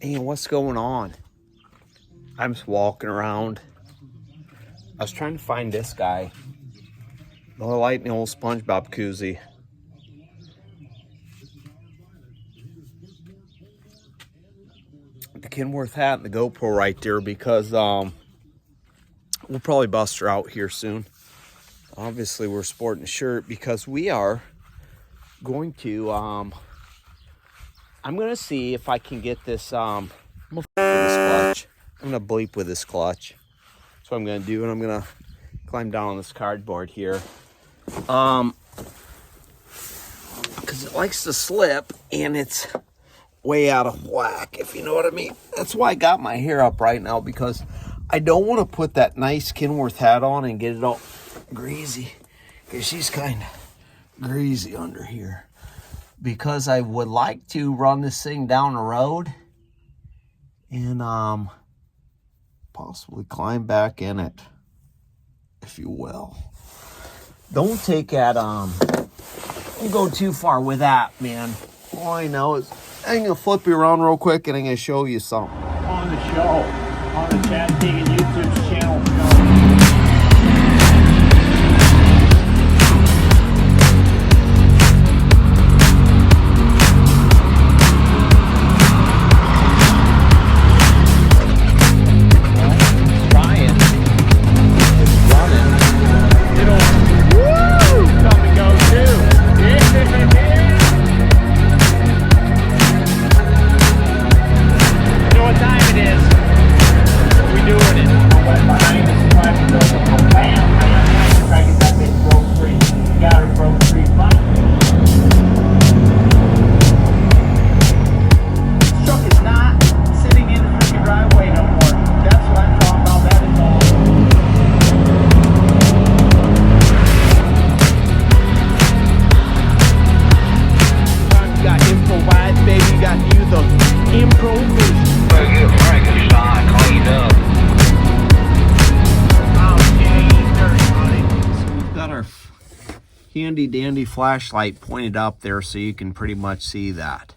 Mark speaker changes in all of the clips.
Speaker 1: Man, what's going on? I'm just walking around. I was trying to find this guy. The light in the old SpongeBob koozie. The Kenworth hat and the GoPro right there because we'll probably bust her out here soon. Obviously, we're sporting a shirt because we are going to, I'm going to see if I can get this, I'm going to clutch. I'm going to bleep with this clutch. That's what I'm going to do, and I'm going to climb down on this cardboard here. Because it likes to slip, and it's way out of whack, if you know what I mean. That's why I got my hair up right now, because I don't want to put that nice Kenworth hat on and get it all greasy, because she's kind of greasy under here. Because I would like to run this thing down the road and possibly climb back in it, if you will. Don't take that, don't go too far with that, man. All I know is I'm going to flip you around real quick and I'm going to show you something.
Speaker 2: On the show, on the Chad Digging YouTube channel.
Speaker 1: Handy dandy flashlight pointed up there so you can pretty much see that.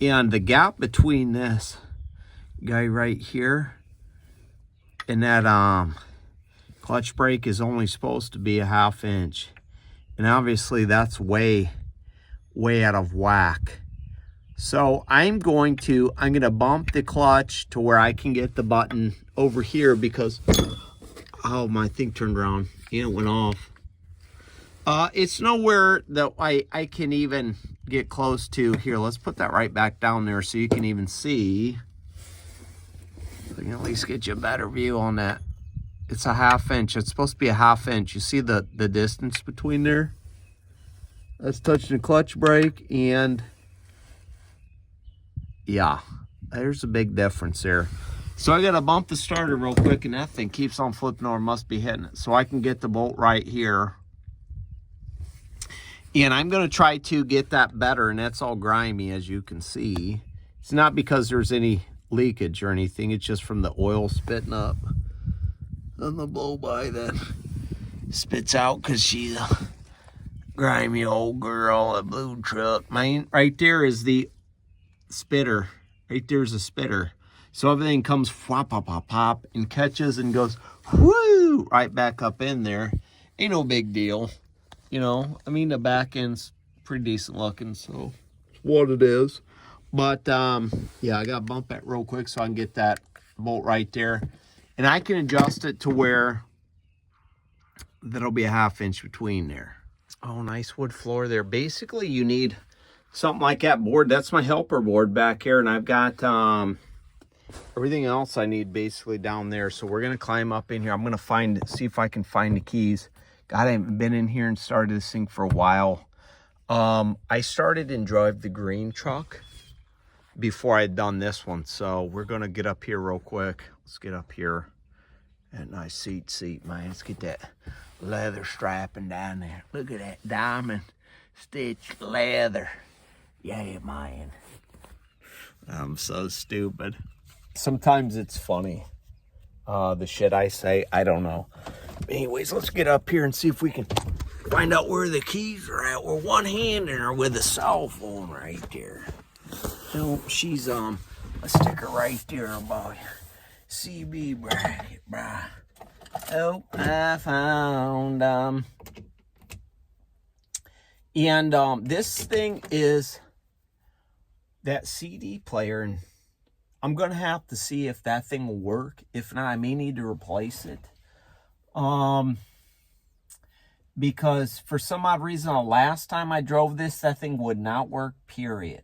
Speaker 1: And the gap between this guy right here and that clutch brake is only supposed to be a 1/2 inch. And obviously that's way out of whack. So I'm going to bump the clutch to where I can get the button over here because, oh, my thing turned around and it went off. It's nowhere that I can even get close to. Here, let's put that right back down there so you can even see. I can at least get you a better view on that. It's a 1/2 inch. It's supposed to be a 1/2 inch. You see the distance between there? That's touching the clutch brake, and yeah, there's a big difference there. So I got to bump the starter real quick, and that thing keeps on flipping over. Must be hitting it. So I can get the bolt right here. And I'm going to try to get that better, and that's all grimy, as you can see. It's not because there's any leakage or anything. It's just from the oil spitting up on the blow-by that spits out because she's a grimy old girl, a blue truck. Mine, right there is the spitter. Right there's a spitter. So everything comes flop, pop, pop, pop, and catches and goes, whoo, right back up in there. Ain't no big deal. You know, I mean, the back end's pretty decent looking, so it's what it is. But, yeah, I got to bump that real quick so I can get that bolt right there. And I can adjust it to where that'll be a 1/2 inch between there. Oh, nice wood floor there. Basically, you need something like that board. That's my helper board back here, and I've got everything else I need basically down there. So we're going to climb up in here. I'm going to see if I can find the keys. God, I haven't been in here and started this thing for a while. I started and drove the green truck before I had done this one. So we're going to get up here real quick. Let's get up here. That nice seat, man. Let's get that leather strapping down there. Look at that diamond stitched leather. Yeah, man. I'm so stupid. Sometimes it's funny. The shit I say, I don't know. Anyways, let's get up here and see if we can find out where the keys are at. We're one-handed or with a cell phone right there. No, she's a sticker right there about CB bracket, bruh. Oh, I found and this thing is that CD player, and I'm gonna have to see if that thing will work. If not, I may need to replace it. Because for some odd reason, the last time I drove this, that thing would not work, period.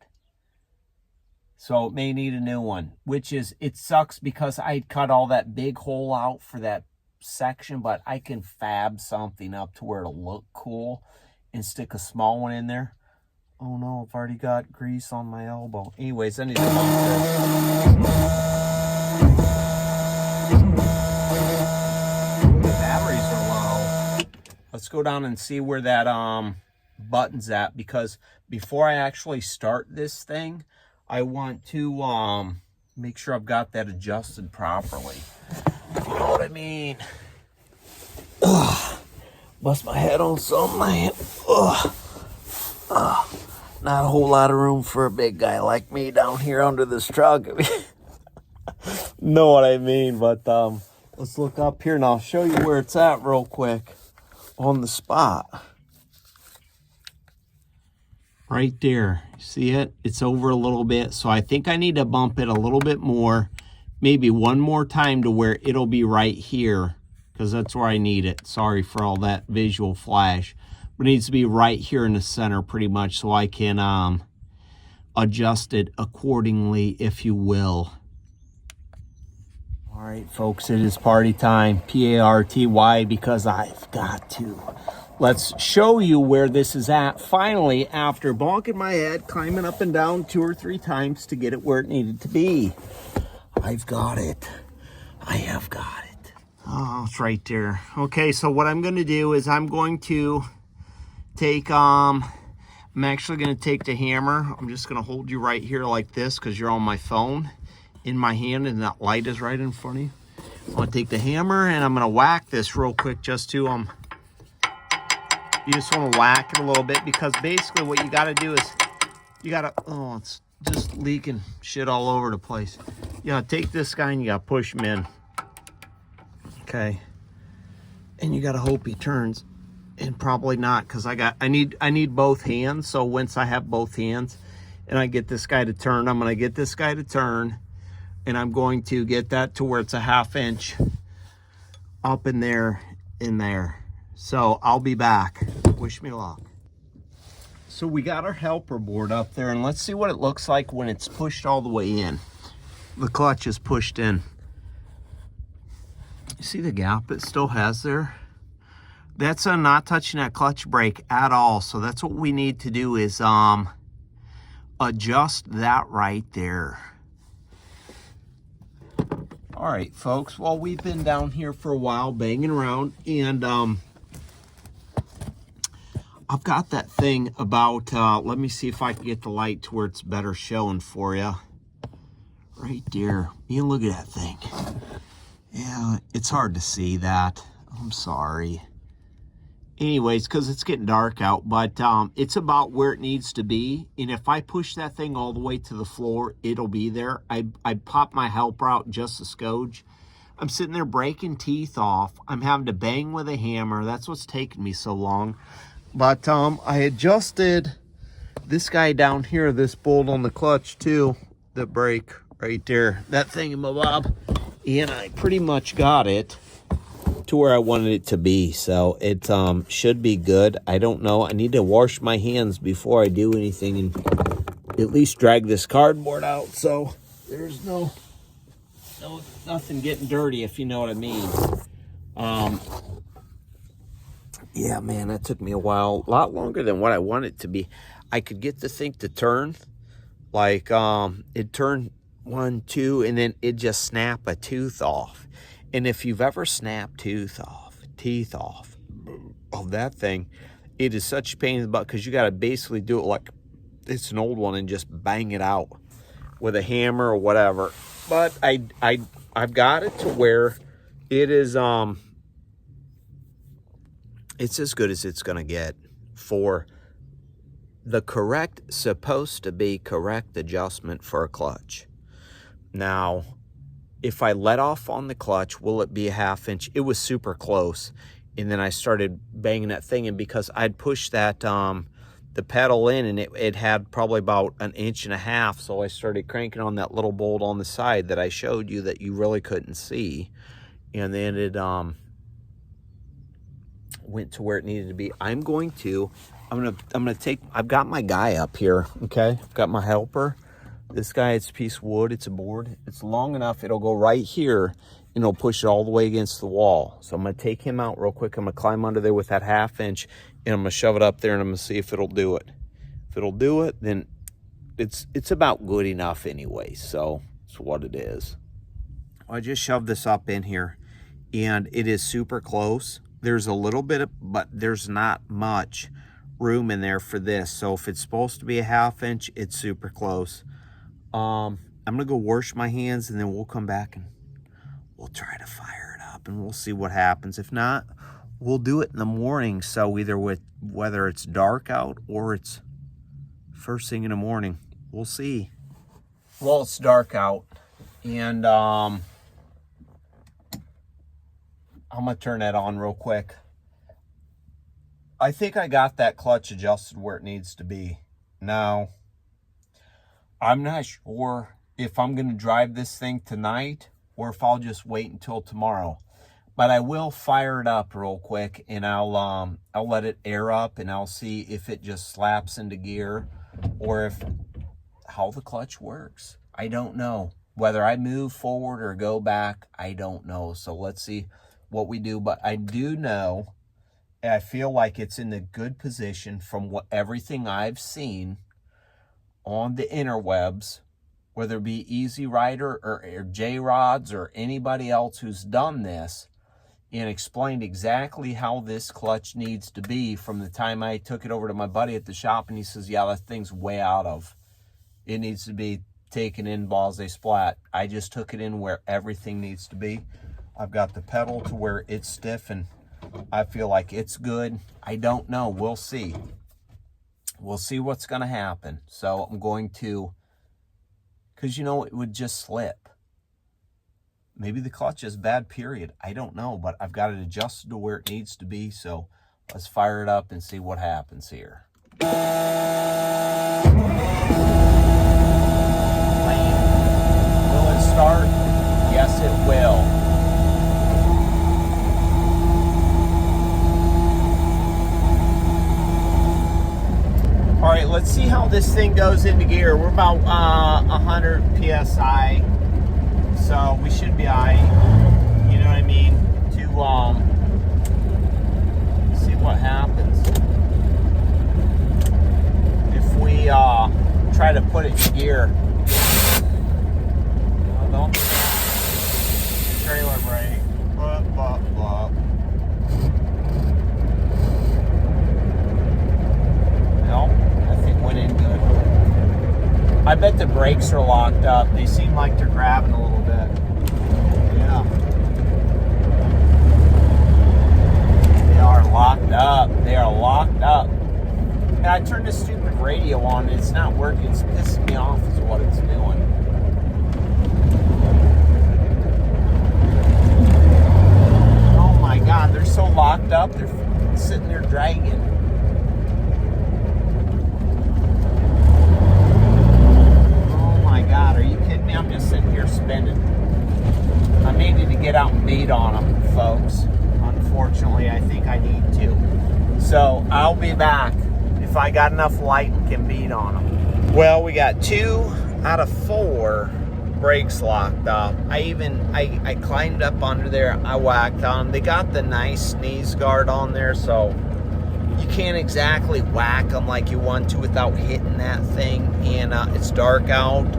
Speaker 1: So it may need a new one, which is, it sucks because I cut all that big hole out for that section, but I can fab something up to where it'll look cool and stick a small one in there. Oh no, I've already got grease on my elbow. Anyways, I need to bump this. The batteries are low. Let's go down and see where that button's at, because before I actually start this thing, I want to make sure I've got that adjusted properly. You know what I mean? Ugh. Bust my head on something. Ugh. Not a whole lot of room for a big guy like me down here under this truck. Know what I mean? But let's look up here and I'll show you where it's at real quick on the spot. Right there. See it? It's over a little bit. So I think I need to bump it a little bit more. Maybe one more time to where it'll be right here, because that's where I need it. Sorry for all that visual flash. But it needs to be right here in the center pretty much, so I can adjust it accordingly, if you will. All right, folks, it is party time. P-A-R-T-Y, because I've got to. Let's show you where this is at. Finally, after bonking my head, climbing up and down 2 or 3 times to get it where it needed to be. I've got it. I have got it. Oh, it's right there. Okay, so what I'm going to do is I'm going to take, I'm actually going to take the hammer. I'm just going to hold you right here like this because you're on my phone in my hand and that light is right in front of you. I'm going to take the hammer and I'm going to whack this real quick just to, you just want to whack it a little bit, because basically what you got to do is you got to, oh, it's just leaking shit all over the place. You got to take this guy and you got to push him in. Okay. And you got to hope he turns, and probably not, because I need both hands. So once I have both hands and I get this guy to turn, I'm going to get this guy to turn, and I'm going to get that to where it's a 1/2 inch up in there, So I'll be back. Wish me luck. So we got our helper board up there, and let's see what it looks like when it's pushed all the way in. The clutch is pushed in. You see the gap it still has there? That's not touching that clutch brake at all. So that's what we need to do is adjust that right there. All right, folks. Well, we've been down here for a while banging around, and I've got that thing about, let me see if I can get the light to where it's better showing for you. Right there. You look at that thing. Yeah, it's hard to see that. I'm sorry. Anyways, because it's getting dark out, but it's about where it needs to be. And if I push that thing all the way to the floor, it'll be there. I pop my helper out just a skoge. I'm sitting there breaking teeth off. I'm having to bang with a hammer. That's what's taking me so long. But I adjusted this guy down here, this bolt on the clutch too, the brake right there, that thingamabob, and I pretty much got it to where I wanted it to be. So it should be good. I don't know. I need to wash my hands before I do anything and at least drag this cardboard out. So there's nothing getting dirty, if you know what I mean. Yeah, man, that took me a while, a lot longer than what I wanted it to be. I could get the thing to turn, like it turned 1, 2, and then it just snap a tooth off. And if you've ever snapped teeth off of that thing, it is such a pain in the butt, because you got to basically do it like it's an old one and just bang it out with a hammer or whatever. But I've got it to where it is it's as good as it's gonna get for the correct, supposed to be correct adjustment for a clutch. Now, if I let off on the clutch, will it be a 1/2 inch? It was super close. And then I started banging that thing in because I'd pushed that, the pedal in, and it had probably about 1.5 inches. So I started cranking on that little bolt on the side that I showed you that you really couldn't see. And then it went to where it needed to be. I'm gonna take, I've got my guy up here, okay? I've got my helper. This guy, it's a piece of wood, it's a board. It's long enough, it'll go right here, and it'll push it all the way against the wall. So I'm gonna take him out real quick. I'm gonna climb under there with that 1/2 inch, and I'm gonna shove it up there, and I'm gonna see if it'll do it. If it'll do it, then it's about good enough anyway, so it's what it is. I just shoved this up in here, and it is super close. There's a little bit of, but there's not much room in there for this. So if it's supposed to be a 1/2 inch, it's super close. I'm gonna go wash my hands, and then we'll come back and we'll try to fire it up, and we'll see what happens. If not, we'll do it in the morning. So either whether it's dark out or it's first thing in the morning, we'll see. Well, it's dark out, and I'm gonna turn that on real quick. I think I got that clutch adjusted where it needs to be. Now, I'm not sure if I'm gonna drive this thing tonight or if I'll just wait until tomorrow. But I will fire it up real quick, and I'll let it air up, and I'll see if it just slaps into gear or how the clutch works. I don't know. Whether I move forward or go back, I don't know. So let's see what we do. But I do know, I feel like it's in a good position from everything I've seen on the interwebs, whether it be Easy Rider or J-Rods or anybody else who's done this and explained exactly how this clutch needs to be. From the time I took it over to my buddy at the shop, and he says, yeah, that thing's way out of. It needs to be taken in balls they splat. I just took it in where everything needs to be. I've got the pedal to where it's stiff, and I feel like it's good. I don't know. We'll see. We'll see what's going to happen. So I'm going to, because, you know, it would just slip. Maybe the clutch is bad, period. I don't know, but I've got it adjusted to where it needs to be. So let's fire it up and see what happens here. Will it start? Yes, it will. All right, let's see how this thing goes into gear. We're about 100 PSI, so we should be all right. You know what I mean? To see what happens. If we try to put it in gear. Oh, don't do that. Trailer brake. Blah, blah, blah. Went in good. I bet the brakes are locked up. They seem like they're grabbing a little bit. Yeah. They are locked up. They are locked up. And I turned this stupid radio on, and it's not working. It's pissing me off is what it's doing. Oh my God, they're so locked up. They're sitting there dragging. God, are you kidding me? I'm just sitting here spinning. I needed to get out and beat on them, folks. Unfortunately, I think I need to. So I'll be back if I got enough light and can beat on them. Well, we got 2 out of 4 brakes locked up. I climbed up under there. I whacked on them. They got the nice sneeze guard on there, so you can't exactly whack them like you want to without hitting that thing. And it's dark out.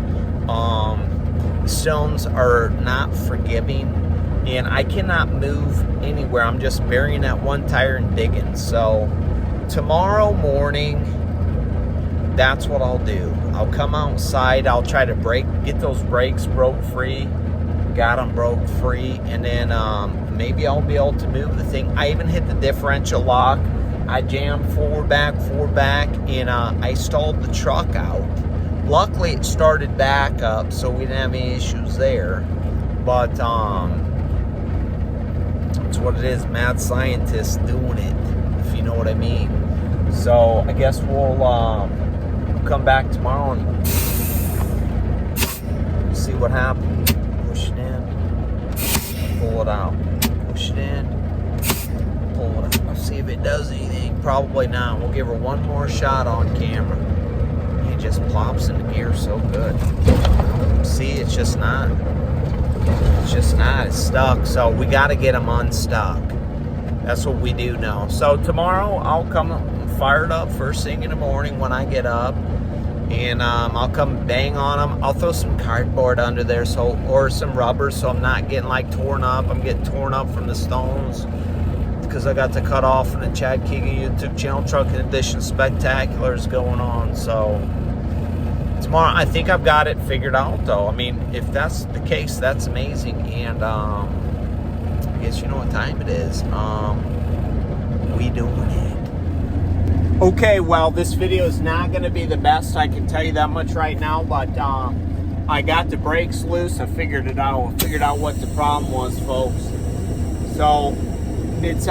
Speaker 1: Stones are not forgiving, and I cannot move anywhere. I'm just burying that one tire and digging. So tomorrow morning, that's what I'll do. I'll come outside. I'll try to get those brakes broke free. Got them broke free, and then maybe I'll be able to move the thing. I even hit the differential lock. I jammed forward back, and I stalled the truck out luckily it started back up, so we didn't have any issues there. But it's what it is, mad scientists doing it, if you know what I mean. So I guess we'll come back tomorrow and see what happens. Push it in, pull it out, push it in, pull it out. I'll see if it does anything. Probably not. We'll give her one more shot on camera. It just plops into gear so good. See, it's just not. It's just not. It's stuck. So we got to get them unstuck. That's what we do now. So tomorrow I'll come fired up first thing in the morning when I get up. And I'll come bang on them. I'll throw some cardboard under there, or some rubber, so I'm not getting like torn up. I'm getting torn up from the stones because I got to cut off in the Chad Keegan YouTube channel. Trucking Edition Spectacular is going on. So tomorrow, I think I've got it figured out, though. I mean, if that's the case, that's amazing. And I guess you know what time it is. We doing it. Okay, well, this video is not going to be the best, I can tell you that much right now, but I got the brakes loose. I figured it out. I figured out what the problem was, folks. So it's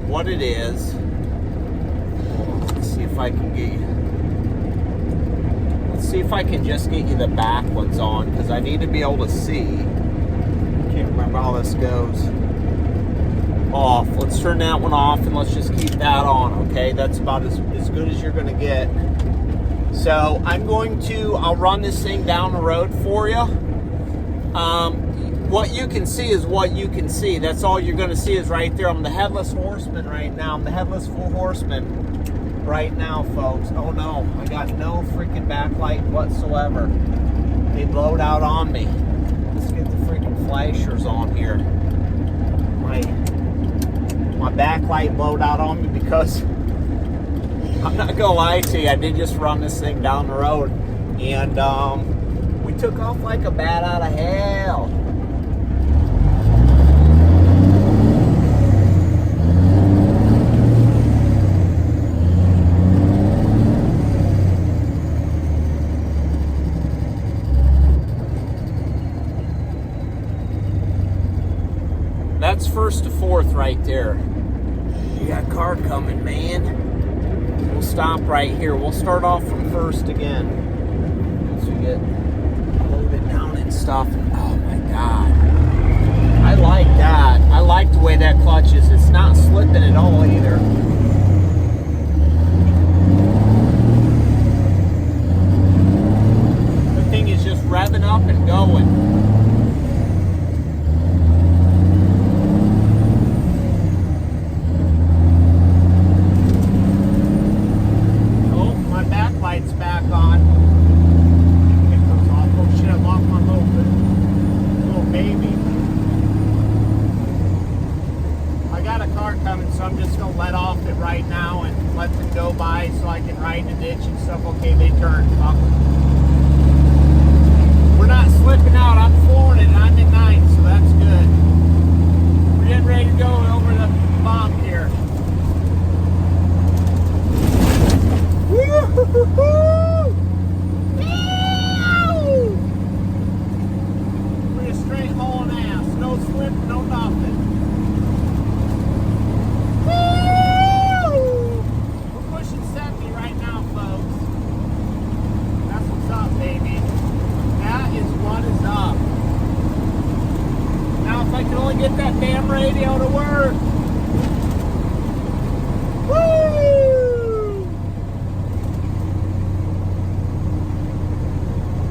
Speaker 1: what it is. Let's see if I can get you. Let's see if I can just get you the back ones on, because I need to be able to see. Can't remember how this goes. Off. Let's turn that one off and let's just keep that on, okay? That's about as good as you're going to get. So I'll run this thing down the road for you. What you can see is what you can see. That's all you're going to see is right there. I'm the Headless Horseman right now. I'm the Headless Full Horseman right now, folks. Oh no, I got no freaking backlight whatsoever. They blowed out on me. Let's get the freaking flashers on here. My backlight blowed out on me because I'm not gonna lie to you, I did just run this thing down the road and we took off like a bat out of hell. That's first to fourth right there. You got a car coming, man. We'll stop right here. We'll start off from first again. Once we get loaded down and stuff. Oh my God. I like that. I like the way that clutch is. It's not slipping at all either. The thing is just revving up and going. I'm just going to let off it right now and let them go by so I can ride the ditch and stuff. Okay, they turned. We're not slipping out. I'm flooring it. I'm in 9, so that's good. We're getting ready to go over the bump here. We're just straight hauling ass. No slip, no nothing. Get that damn radio to work. Woo!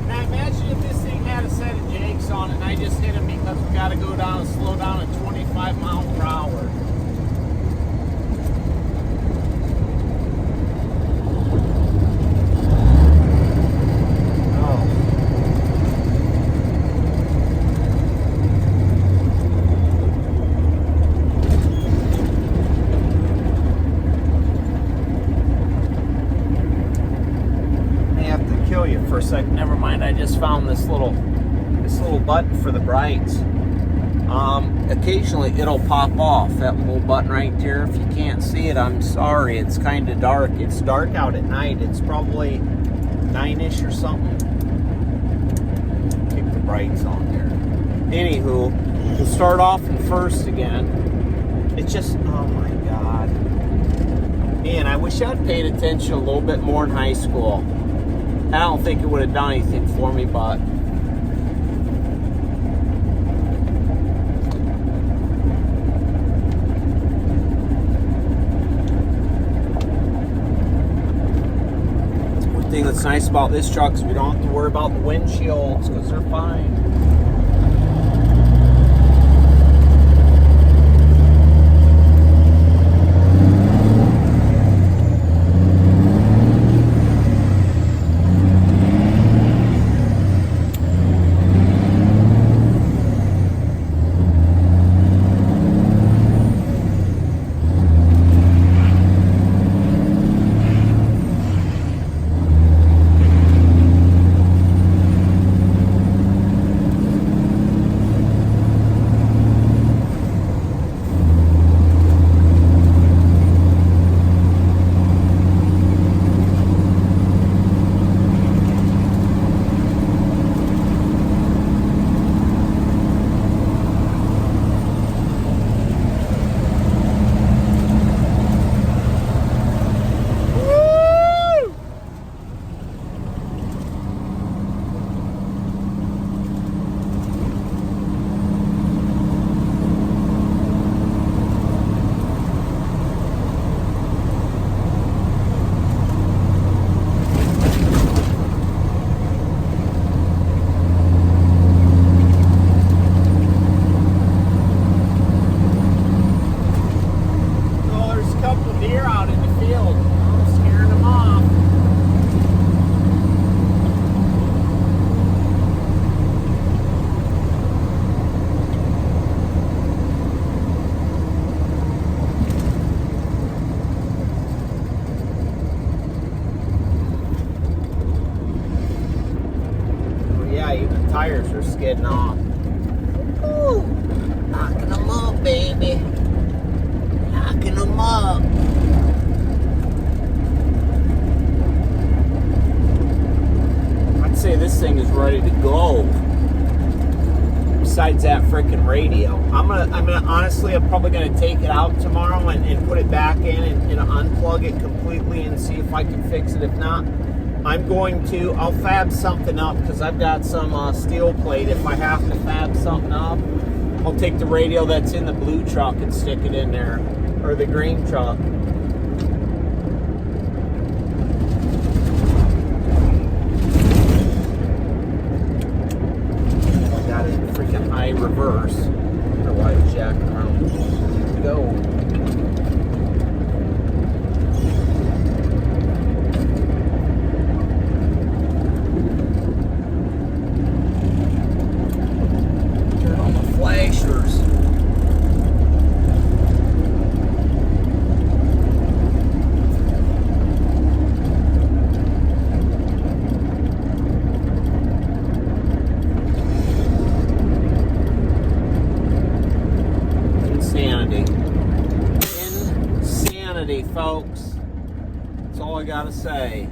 Speaker 1: Now imagine if this thing had a set of jakes on it and I just hit them because we got to go down and slow down at 25 miles per hour. For a second, never mind. I just found this little button for the brights. Occasionally it'll pop off, that little button right there. If you can't see it, I'm sorry. It's kind of dark. It's dark out at night. It's probably 9-ish or something. Kick the brakes on there. Anywho, we'll start off in first again. It's just, oh my God. Man, I wish I'd paid attention a little bit more in high school. I don't think it would have done anything for me, but one thing that's nice about this truck is we don't have to worry about the windshields because they're fine. Tires are skidding off. Ooh, knocking them up, baby. Knocking them up. I'd say this thing is ready to go. Besides that freaking radio, I'm gonna honestly, I'm probably gonna take it out tomorrow and put it back in and unplug it completely and see if I can fix it. If not, I'll fab something up because I've got some steel plate. If I have to fab something up, I'll take the radio that's in the blue truck and stick it in there, or the green truck. I got it in freaking high reverse. Otherwise, jack around. Good to go. Insanity, folks. That's all I gotta say.